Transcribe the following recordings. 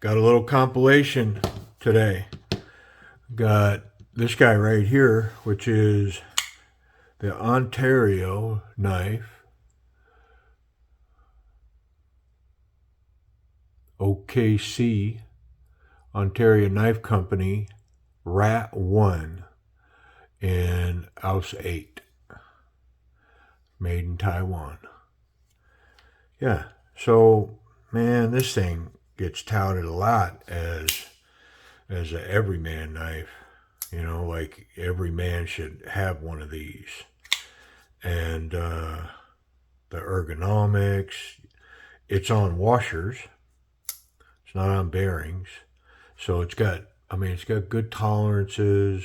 Got a little compilation today. Got this guy right here, which is the Ontario knife. OKC, Ontario Knife Company, Rat 1 in AUS8. Made in Taiwan. Yeah, so, man, this thing gets touted a lot as an everyman knife. You know, like every man should have one of these. And the ergonomics, it's on washers. It's not on bearings. So it's got good tolerances,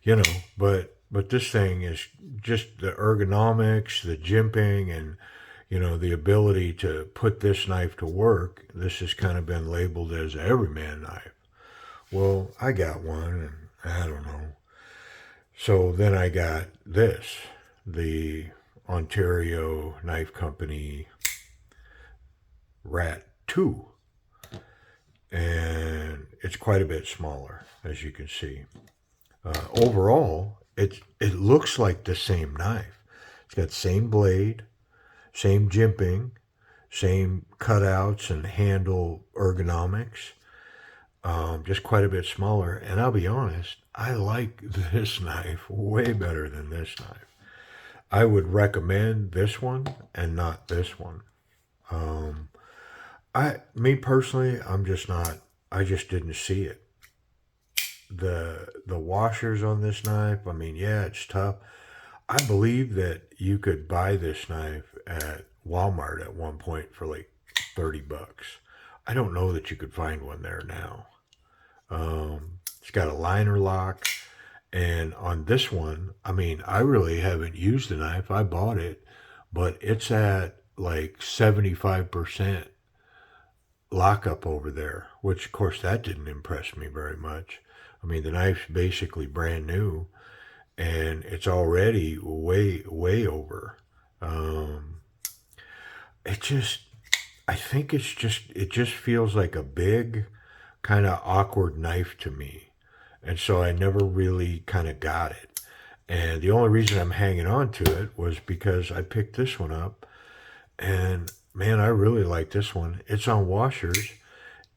you know, but this thing is just the ergonomics, the jimping, and, you know, the ability to put this knife to work. This has kind of been labeled as an everyman knife. Well, I got one, and I don't know. So then I got this, the Ontario Knife Company Rat 2. And it's quite a bit smaller, as you can see. Overall, it looks like the same knife. It's got the same blade, same jimping, same cutouts and handle ergonomics. Just quite a bit smaller. And I'll be honest, I like this knife way better than this knife. I would recommend this one and not this one. Me personally, I just didn't see it. The washers on this knife, I mean, yeah, it's tough. I believe that you could buy this knife at Walmart at one point for like $30. I don't know that you could find one there now. It's got a liner lock. And on this one, I mean, I really haven't used the knife. I bought it, but it's at like 75% lockup over there, which of course that didn't impress me very much. I mean, the knife's basically brand new and it's already way over. It just feels like a big kind of awkward knife to me. And so I never really kind of got it. And the only reason I'm hanging on to it was because I picked this one up. And man, I really like this one. It's on washers.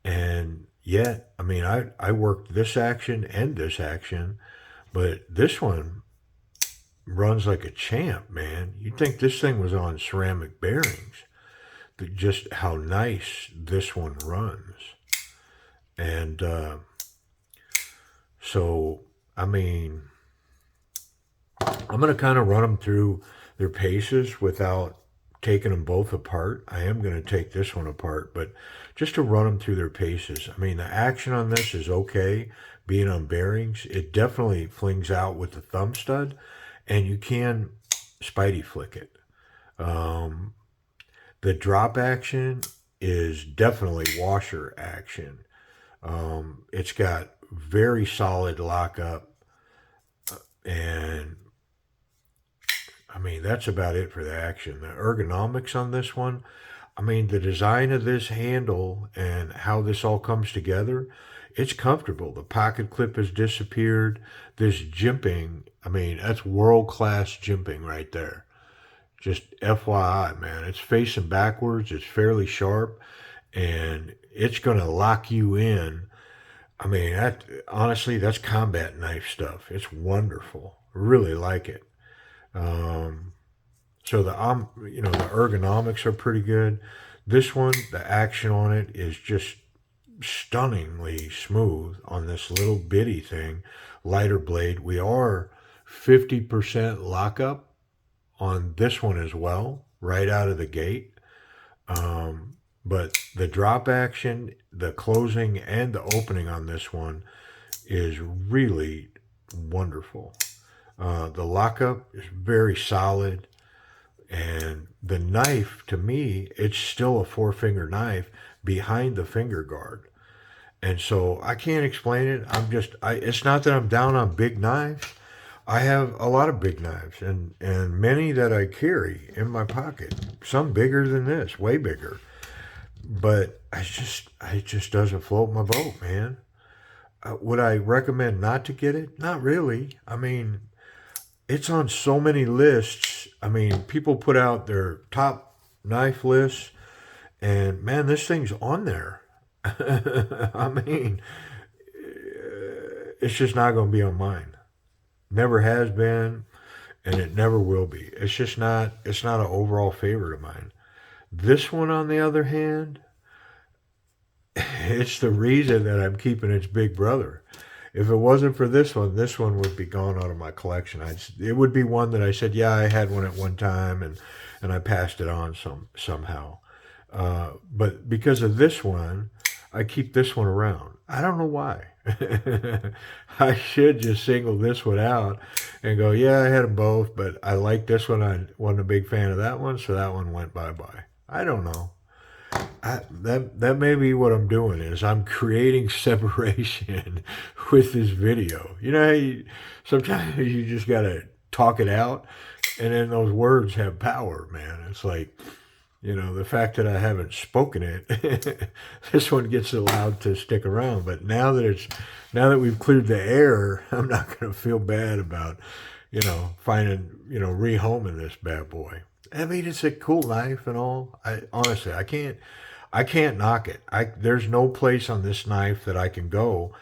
And yet, I mean, I worked this action and this action. But this one runs like a champ, man. You'd think this thing was on ceramic bearings. Just how nice this one runs. And so, I mean, I'm going to kind of run them through their paces without taking them both apart. I am going to take this one apart, but just to run them through their paces. I mean, the action on this is okay, being on bearings. It definitely flings out with the thumb stud, and you can spidey flick it. The drop action is definitely washer action. It's got very solid lockup, and I mean, that's about it for the action. The ergonomics on this one, I mean, the design of this handle and how this all comes together, it's comfortable. The pocket clip has disappeared. This jimping, I mean, that's world-class jimping right there. Just FYI, man, it's facing backwards. It's fairly sharp, and it's going to lock you in. I mean, honestly, that's combat knife stuff. It's wonderful. Really like it. So the ergonomics are pretty good. This one, the action on it is just stunningly smooth on this little bitty thing, lighter blade. We are 50% lockup on this one as well, right out of the gate. But the drop action, the closing, and the opening on this one is really wonderful. The lockup is very solid. And the knife, to me, it's still a 4-finger knife behind the finger guard. And so I can't explain it. It's not that I'm down on big knives. I have a lot of big knives and many that I carry in my pocket. Some bigger than this, way bigger. but it just doesn't float my boat, man. Would I recommend not to get it? Not really. I mean, it's on so many lists. I mean, people put out their top knife lists, and man, this thing's on there. I mean, it's just not going to be on mine. Never has been, and it never will be. It's just not. It's not an overall favorite of mine. This one, on the other hand, it's the reason that I'm keeping its big brother. If it wasn't for this one would be gone out of my collection. It would be one that I said, yeah, I had one at one time, and I passed it on somehow. But because of this one, I keep this one around. I don't know why. I should just single this one out and go, yeah, I had them both, but I like this one. I wasn't a big fan of that one, so that one went bye-bye. I don't know. That may be what I'm doing is I'm creating separation with this video. You know, sometimes you just gotta talk it out, and then those words have power, man. It's like, you know, the fact that I haven't spoken it, this one gets allowed to stick around. But now that we've cleared the air, I'm not gonna feel bad about, finding, rehoming this bad boy. I mean, it's a cool knife and all. I honestly, I can't knock it. There's no place on this knife that I can go.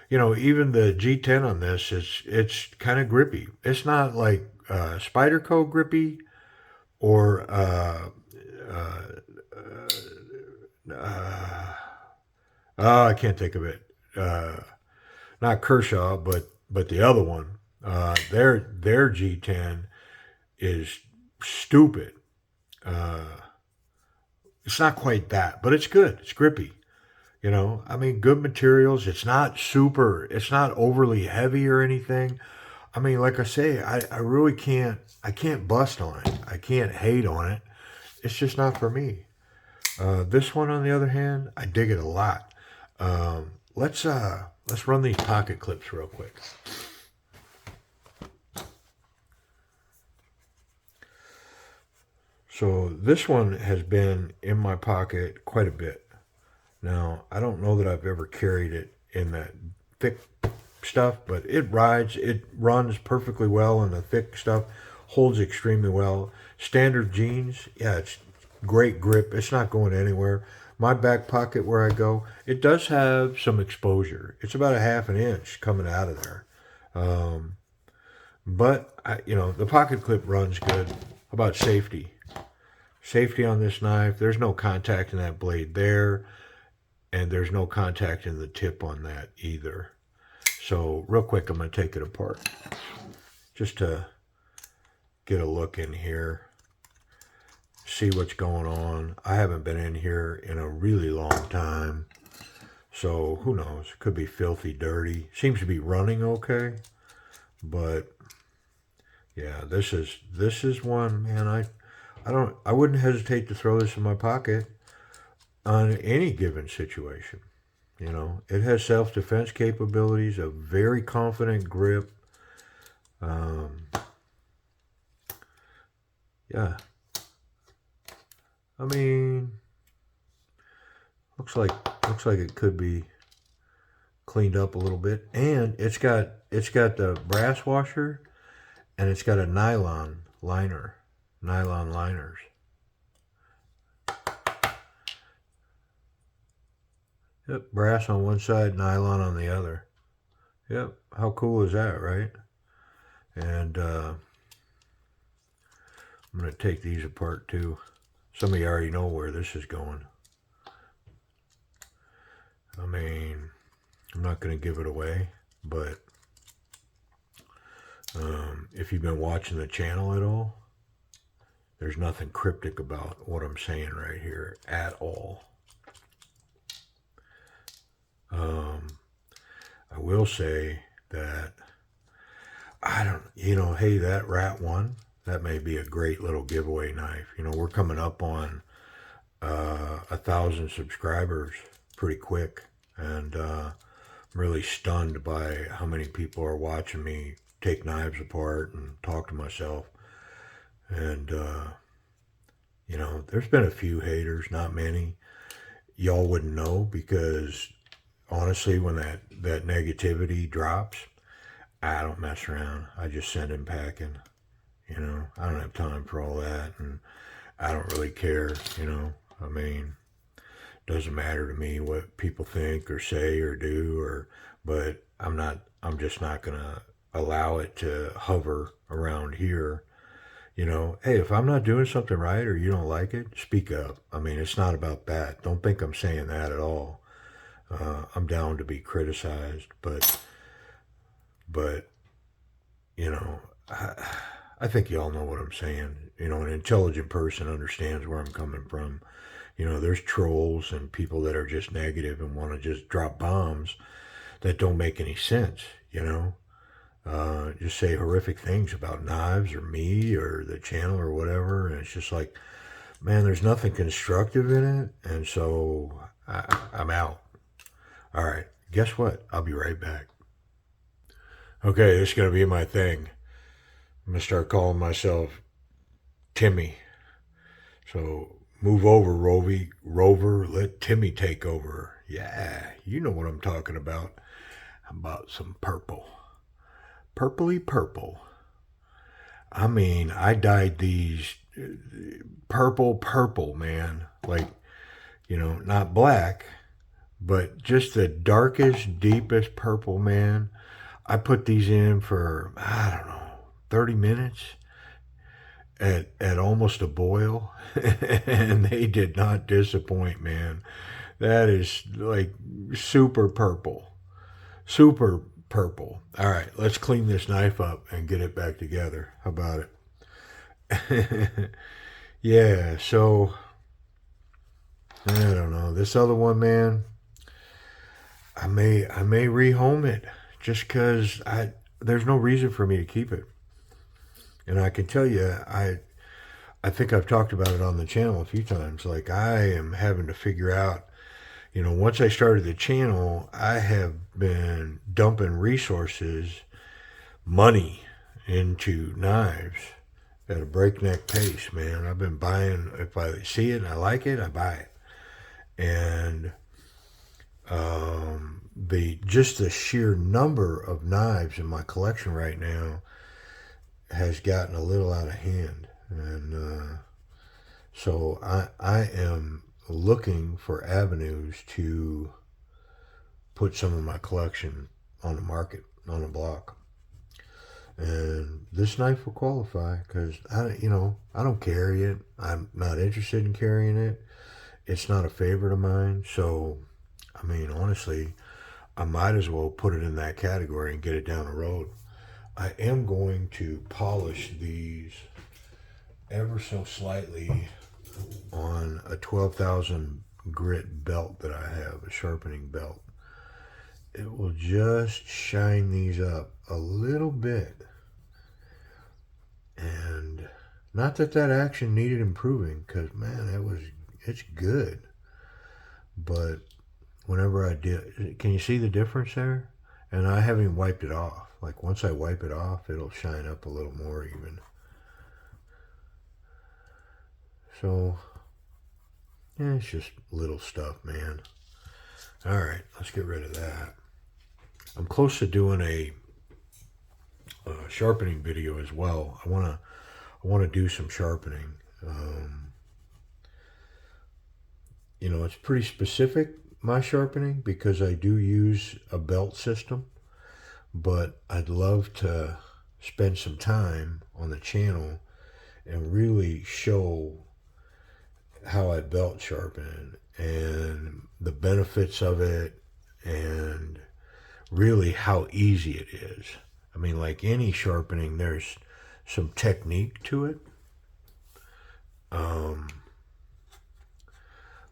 Even the G10 on this it's kind of grippy. It's not like Spyderco grippy or uh, uh, I can't think of it. Not Kershaw, but the other one. Their G10 is stupid. Uh, it's not quite that, but it's good. It's grippy. I mean, good materials. It's not overly heavy or anything. I mean, like I say, I really I can't bust on it. I can't hate on it. It's just not for me. This one, on the other hand, I dig it a lot. Let's run these pocket clips real quick. So this one has been in my pocket quite a bit. Now, I don't know that I've ever carried it in that thick stuff, but it runs perfectly well in the thick stuff, holds extremely well. Standard jeans, yeah, it's great grip. It's not going anywhere. My back pocket where I go, it does have some exposure. It's about a half an inch coming out of there. But the pocket clip runs good. How about safety? Safety on this knife, there's no contact in that blade there, and there's no contact in the tip on that either. So real quick, I'm going to take it apart just to get a look in here, see what's going on. I haven't been in here in a really long time, so who knows? It could be filthy dirty. Seems to be running okay, but yeah, this is one, man. I wouldn't hesitate to throw this in my pocket on any given situation. It has self-defense capabilities, a very confident grip. Yeah. I mean, looks like it could be cleaned up a little bit, and it's got the brass washer, and it's got a nylon liners. Yep, brass on one side, nylon on the other. Yep, how cool is that, right? And I'm going to take these apart too. Some of you already know where this is going. I mean, I'm not going to give it away, but if you've been watching the channel at all, there's nothing cryptic about what I'm saying right here at all. I will say that hey, that rat one, that may be a great little giveaway knife. We're coming up on 1,000 subscribers pretty quick, and I'm really stunned by how many people are watching me take knives apart and talk to myself. And there's been a few haters, not many. y'all wouldn't know, because honestly, when that negativity drops, I don't mess around. I just send him packing. I don't have time for all that, and I don't really care. I mean, doesn't matter to me what people think or say or do, but I'm just not gonna allow it to hover around here. Hey, if I'm not doing something right or you don't like it, speak up. I mean, it's not about that. Don't think I'm saying that at all. I'm down to be criticized, but you know, I think y'all know what I'm saying. An intelligent person understands where I'm coming from. There's trolls and people that are just negative and want to just drop bombs that don't make any sense. Just say horrific things about knives or me or the channel or whatever, and it's just like, man, there's nothing constructive in it, and so I'm out. All right, guess what? I'll be right back. Okay, this is gonna be my thing. I'm gonna start calling myself Timmy. So move over, Rover. Let Timmy take over. Yeah, you know what I'm talking about. How about some purple? Purpley purple. I mean, I dyed these purple, man. Like, not black, but just the darkest, deepest purple, man. I put these in for, I don't know, 30 minutes at almost a boil, and they did not disappoint, man. That is like super purple. Super purple. All right, let's clean this knife up and get it back together. How about it? Yeah, so I don't know. This other one, man, I may rehome it just cuz there's no reason for me to keep it. And I can tell you, I think I've talked about it on the channel a few times. Like, I am having to figure out, once I started the channel, I have been dumping resources, money into knives at a breakneck pace, man. I've been buying, if I see it and I like it, I buy it. And the sheer number of knives in my collection right now has gotten a little out of hand. And so I am looking for avenues to put some of my collection on the market, on the block. And this knife will qualify because I don't carry it. I'm not interested in carrying it. It's not a favorite of mine. So, I mean, honestly, I might as well put it in that category and get it down the road. I am going to polish these ever so slightly on a 12,000 grit belt that I have, a sharpening belt. It will just shine these up a little bit. And not that action needed improving, because, man, it's good. But whenever I did, can you see the difference there? And I haven't wiped it off. Like, once I wipe it off, it'll shine up a little more even. So, yeah, it's just little stuff, man. All right, let's get rid of that. I'm close to doing a sharpening video as well. I want to do some sharpening. It's pretty specific, my sharpening, because I do use a belt system. But I'd love to spend some time on the channel and really show how I belt sharpen and the benefits of it, and really how easy it is. I mean, like any sharpening, there's some technique to it.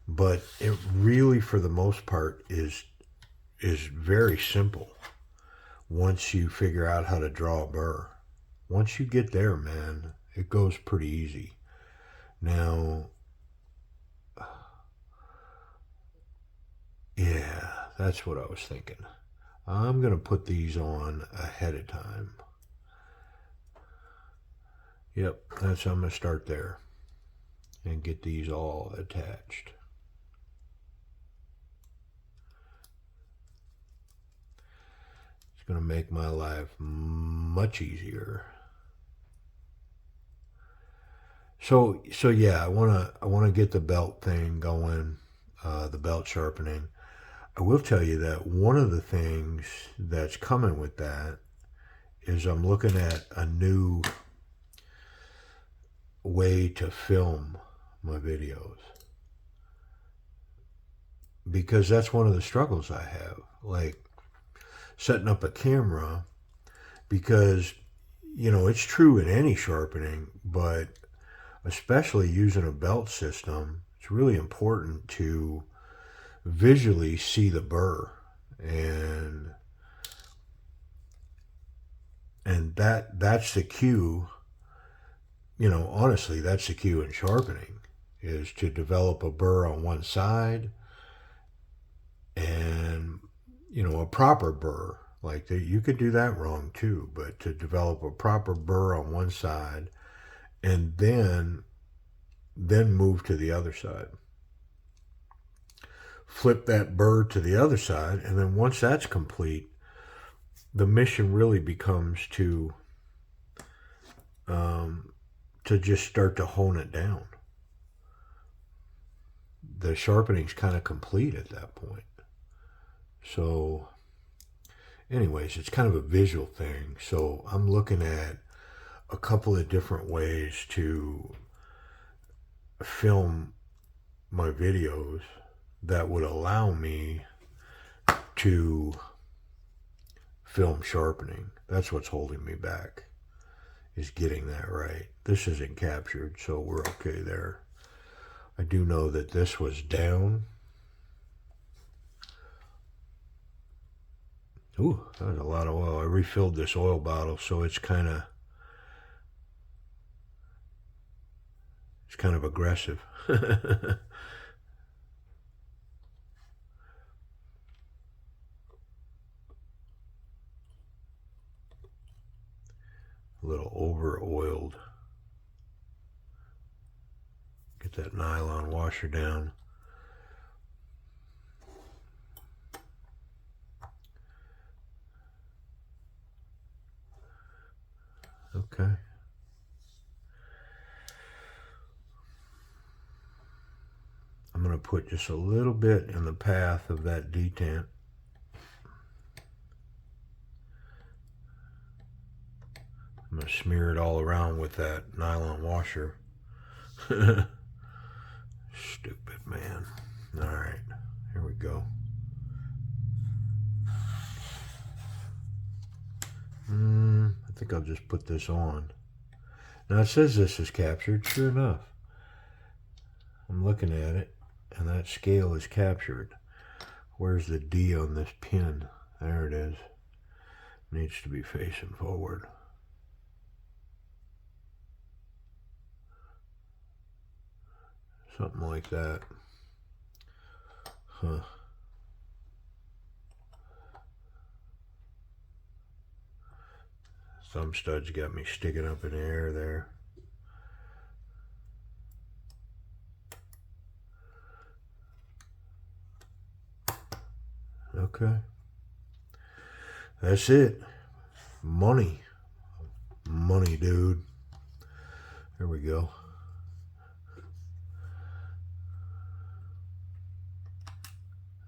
But it really, for the most part, is very simple once you figure out how to draw a burr. Once you get there, man, it goes pretty easy. Now, yeah, that's what I was thinking. I'm going to put these on ahead of time. Yep, I'm going to start there and get these all attached. It's going to make my life much easier. So yeah, I want to get the belt thing going, the belt sharpening. I will tell you that one of the things that's coming with that is I'm looking at a new way to film my videos, because that's one of the struggles I have, like setting up a camera, because it's true in any sharpening, but especially using a belt system, it's really important to visually see the burr, and that's the cue. Honestly, that's the cue in sharpening, is to develop a burr on one side, and a proper burr. Like you could do that wrong too, but to develop a proper burr on one side, and then move to the other side. Flip that burr to the other side, and then once that's complete, the mission really becomes to just start to hone it down. The sharpening's kind of complete at that point. So anyways, it's kind of a visual thing. So I'm looking at a couple of different ways to film my videos that would allow me to film sharpening. That's what's holding me back, is getting that right. This isn't captured, so we're okay there. I do know that this was down. Ooh, that was a lot of oil. I refilled this oil bottle, so it's kind of aggressive. A little over oiled. Get that nylon washer down. Okay. I'm going to put just a little bit in the path of that detent. I'm going to smear it all around with that nylon washer. Stupid, man. All right, here we go. I think I'll just put this on. Now it says this is captured. Sure enough, I'm looking at it, and that scale is captured. Where's the D on this pin? There it is. Needs to be facing forward. Something like that. Huh. Thumb studs got me sticking up in the air there. Okay. That's it. Money. Money, dude. There we go.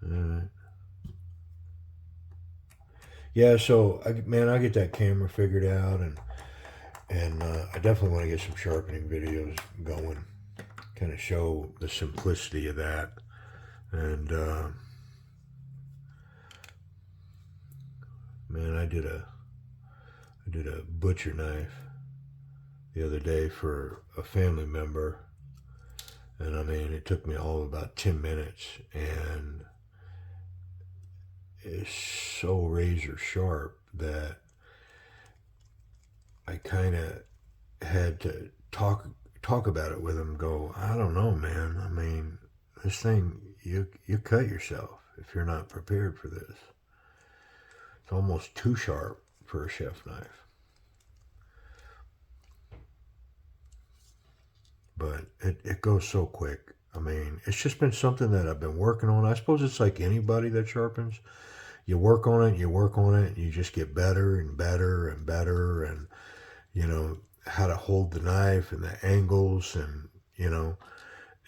Alright. Yeah, so I get that camera figured out, and I definitely want to get some sharpening videos going, kind of show the simplicity of that, and man, I did a butcher knife the other day for a family member, and I mean, it took me all about 10 minutes, and it's so razor sharp that I kind of had to talk about it with him. Go, I don't know, man. I mean, this thing, you cut yourself if you're not prepared for this. It's almost too sharp for a chef knife. But it goes so quick. I mean, it's just been something that I've been working on. I suppose it's like anybody that sharpens. you work on it, you work on it, and you just get better and better and better, and you know how to hold the knife and the angles, and you know,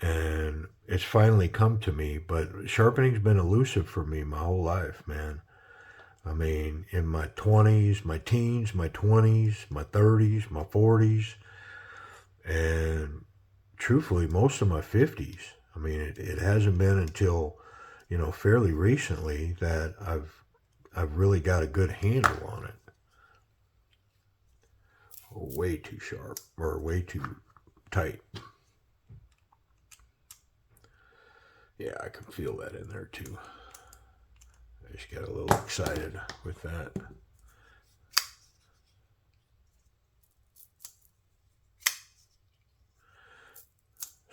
and it's finally come to me. But sharpening's been elusive for me my whole life, man. I mean, in my 20s, my teens, my 20s, my 30s, my 40s, and truthfully, most of my 50s. I mean, it hasn't been until, you know, fairly recently that I've really got a good handle on it. Way too sharp, or way too tight. Yeah, I can feel that in there too. I just got a little excited with that.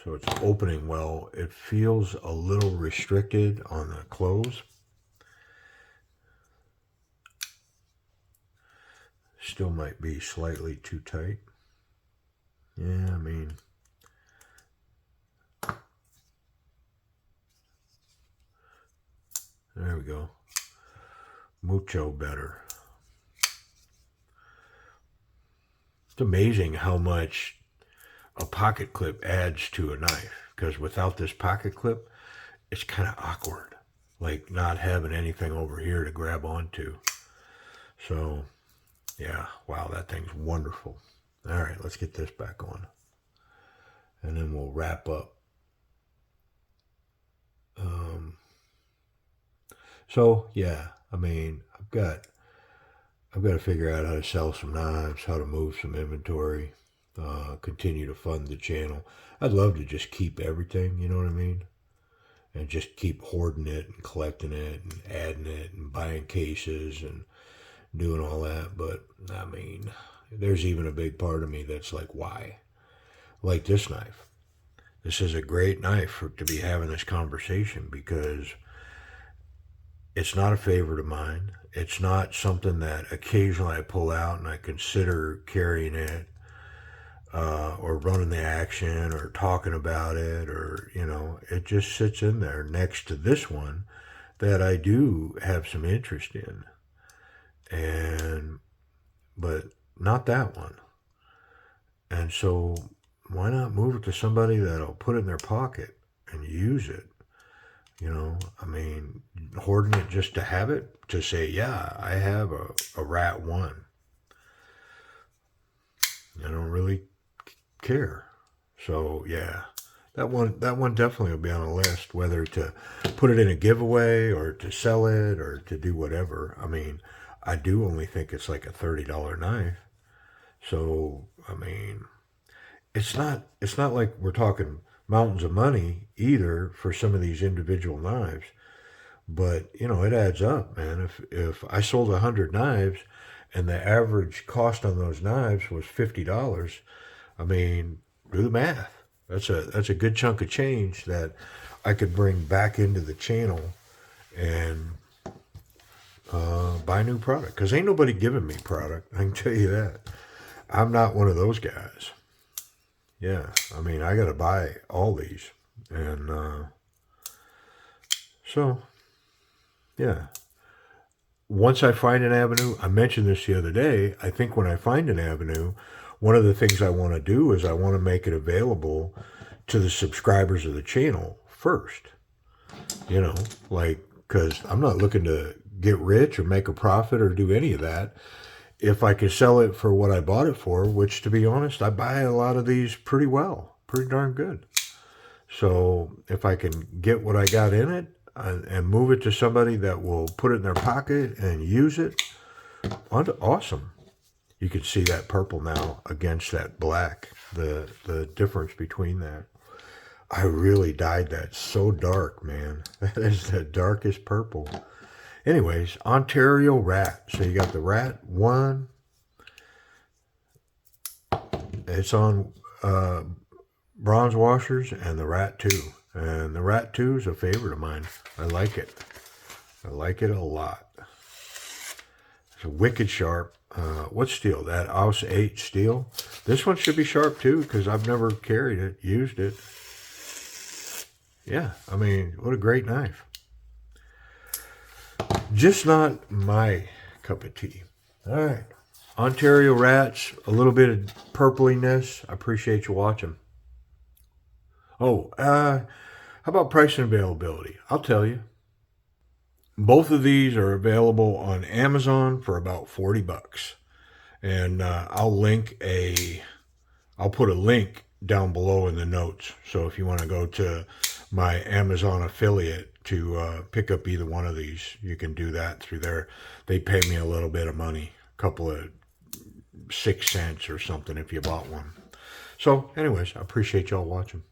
So it's opening well. It feels a little restricted on the close. Still might be slightly too tight. Yeah, I mean, there we go. Mucho better. It's amazing how much a pocket clip adds to a knife, because without this pocket clip, it's kind of awkward, like not having anything over here to grab onto. So, yeah, wow, that thing's wonderful. All right, let's get this back on, and then we'll wrap up. So yeah, I mean, I've got to figure out how to sell some knives, how to move some inventory, continue to fund the channel. I'd love to just keep everything, you know what I mean? And just keep hoarding it and collecting it and adding it and buying cases and doing all that. But I mean, there's even a big part of me that's like, why? Like this knife. This is a great knife to be having this conversation, because it's not a favorite of mine. It's not something that occasionally I pull out and I consider carrying it, or running the action or talking about it, or, you know, it just sits in there next to this one that I do have some interest in. But not that one. And so why not move it to somebody that'll put it in their pocket and use it? You know, I mean, hoarding it just to have it, to say, yeah, I have a Rat 1. I don't really care. So, yeah, that one definitely will be on the list, whether to put it in a giveaway or to sell it or to do whatever. I mean, I do only think it's like a $30 knife. So, I mean, it's not like we're talking mountains of money either for some of these individual knives, but you know, it adds up, man. If I sold 100 knives and the average cost on those knives was $50, I mean, do the math. That's a good chunk of change that I could bring back into the channel and buy new product, because ain't nobody giving me product, I can tell you that. I'm not one of those guys. Yeah, I mean, I got to buy all these. And so, yeah. Once I find an avenue, I mentioned this the other day, I think when I find an avenue, one of the things I want to do is I want to make it available to the subscribers of the channel first. You know, like, because I'm not looking to get rich or make a profit or do any of that. If I can sell it for what I bought it for, which, to be honest, I buy a lot of these pretty well, pretty darn good. So if I can get what I got in it and move it to somebody that will put it in their pocket and use it, awesome. You can see that purple now against that black, the difference between that. I really dyed that so dark, man. That is the darkest purple. Anyways, Ontario Rat. So you got the Rat 1. It's on bronze washers, and the Rat 2. And the Rat 2 is a favorite of mine. I like it. I like it a lot. It's a wicked sharp. What steel? That AUS8 steel. This one should be sharp too, because I've never carried it, used it. Yeah, I mean, what a great knife. Just not my cup of tea. All right. Ontario Rats, a little bit of purpliness. I appreciate you watching. Oh, how about price and availability? I'll tell you. Both of these are available on Amazon for about 40 bucks. And I'll put a link down below in the notes. So if you want to go to my Amazon affiliate to pick up either one of these, you can do that through there. They pay me a little bit of money, a couple of 6 cents or something if you bought one. So anyways, I appreciate y'all watching.